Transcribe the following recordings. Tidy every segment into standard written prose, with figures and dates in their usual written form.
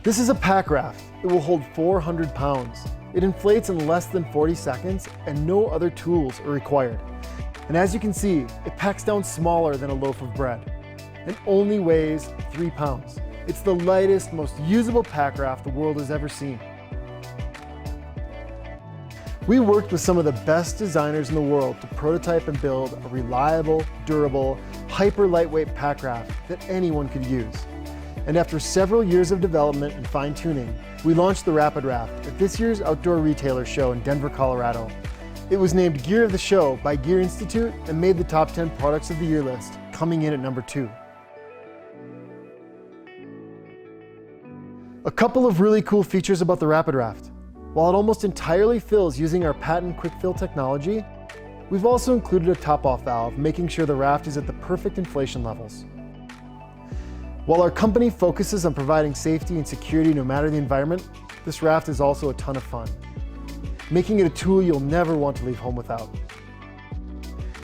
This is a pack raft. It will hold 400 pounds. It inflates in less than 40 seconds and no other tools are required. And as you can see, it packs down smaller than a loaf of bread and only weighs 3 pounds. It's the lightest, most usable pack raft the world has ever seen. We worked with some of the best designers in the world to prototype and build a reliable, durable, hyper lightweight pack raft that anyone could use. And after several years of development and fine-tuning, we launched the Rapid Raft at this year's Outdoor Retailer Show in Denver, Colorado. It was named Gear of the Show by Gear Institute and made the top 10 products of the year list, coming in at number 2. A couple of really cool features about the Rapid Raft. While it almost entirely fills using our patent quick fill technology, we've also included a top-off valve, making sure the raft is at the perfect inflation levels. While our company focuses on providing safety and security no matter the environment, this raft is also a ton of fun, making it a tool you'll never want to leave home without.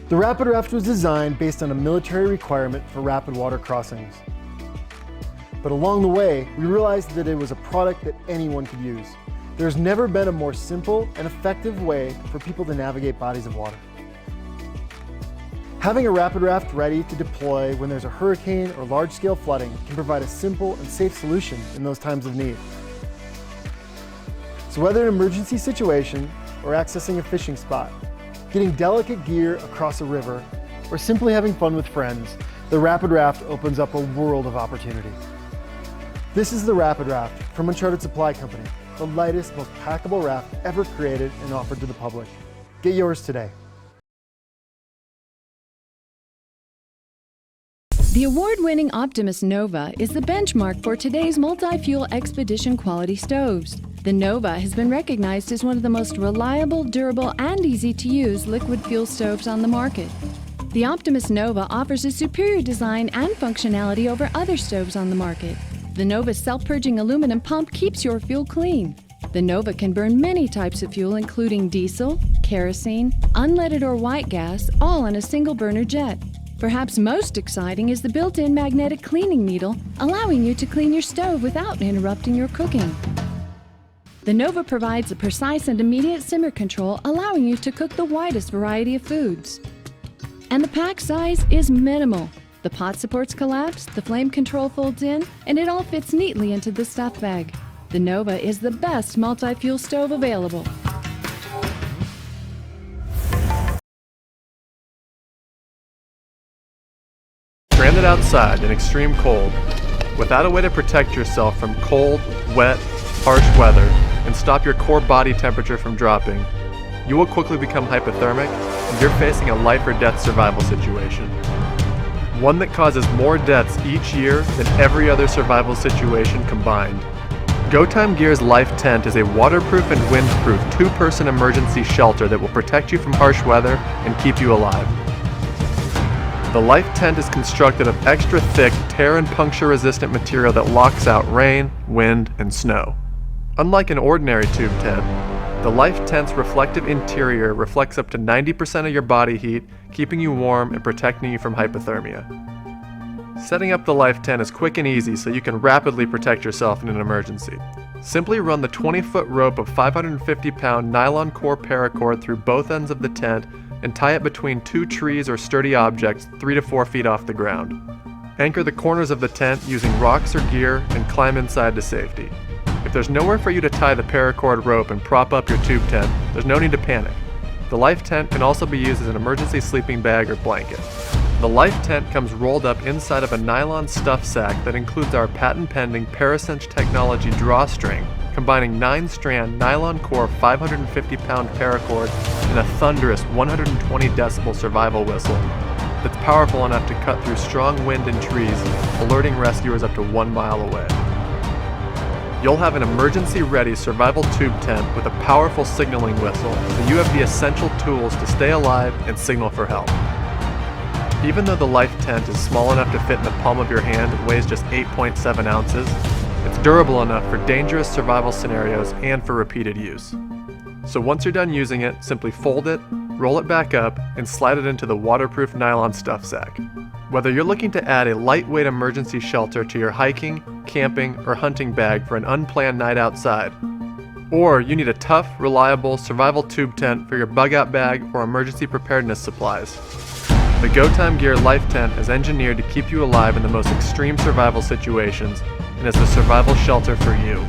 The Rapid Raft was designed based on a military requirement for rapid water crossings. But along the way, we realized that it was a product that anyone could use. There's never been a more simple and effective way for people to navigate bodies of water. Having a Rapid Raft ready to deploy when there's a hurricane or large-scale flooding can provide a simple and safe solution in those times of need. So So whether an emergency situation or accessing a fishing spot, getting delicate gear across a river, or simply having fun with friends, the Rapid Raft opens up a world of opportunity. This is the Rapid Raft from Uncharted Supply Company, the lightest, most packable raft ever created and offered to the public. Get yours today. The award-winning Optimus Nova is the benchmark for today's multi-fuel expedition quality stoves. The Nova has been recognized as one of the most reliable, durable, and easy-to-use liquid fuel stoves on the market. The Optimus Nova offers a superior design and functionality over other stoves on the market. The Nova's self-purging aluminum pump keeps your fuel clean. The Nova can burn many types of fuel, including diesel, kerosene, unleaded or white gas, all on a single burner jet. Perhaps most exciting is the built-in magnetic cleaning needle, allowing you to clean your stove without interrupting your cooking. The Nova provides a precise and immediate simmer control, allowing you to cook the widest variety of foods. And the pack size is minimal. The pot supports collapse, the flame control folds in, and it all fits neatly into the stuff bag. The Nova is the best multi-fuel stove available. Stranded outside in extreme cold, without a way to protect yourself from cold, wet, harsh weather, and stop your core body temperature from dropping, you will quickly become hypothermic, and you're facing a life or death survival situation. One that causes more deaths each year than every other survival situation combined. GoTime Gear's Life Tent is a waterproof and windproof two-person emergency shelter that will protect you from harsh weather and keep you alive. The Life Tent is constructed of extra thick, tear and puncture resistant material that locks out rain, wind, and snow. Unlike an ordinary tube tent, the Life Tent's reflective interior reflects up to 90% of your body heat, keeping you warm and protecting you from hypothermia. Setting up the Life Tent is quick and easy, so you can rapidly protect yourself in an emergency. Simply run the 20-foot rope of 550-pound nylon core paracord through both ends of the tent and tie it between two trees or sturdy objects 3 to 4 feet off the ground. Anchor the corners of the tent using rocks or gear and climb inside to safety. If there's nowhere for you to tie the paracord rope and prop up your tube tent, there's no need to panic. The Life Tent can also be used as an emergency sleeping bag or blanket. The Life Tent comes rolled up inside of a nylon stuff sack that includes our patent-pending Paracinch technology drawstring, combining 9-strand nylon core 550-pound paracord and a thunderous 120 decibel survival whistle that's powerful enough to cut through strong wind and trees, alerting rescuers up to 1 mile away. You'll have an emergency-ready survival tube tent with a powerful signaling whistle, so you have the essential tools to stay alive and signal for help. Even though the Life Tent is small enough to fit in the palm of your hand and weighs just 8.7 ounces, it's durable enough for dangerous survival scenarios and for repeated use. So once you're done using it, simply fold it, roll it back up, and slide it into the waterproof nylon stuff sack. Whether you're looking to add a lightweight emergency shelter to your hiking, camping, or hunting bag for an unplanned night outside, or you need a tough, reliable survival tube tent for your bug-out bag or emergency preparedness supplies, the GoTime Gear Life Tent is engineered to keep you alive in the most extreme survival situations and is the survival shelter for you.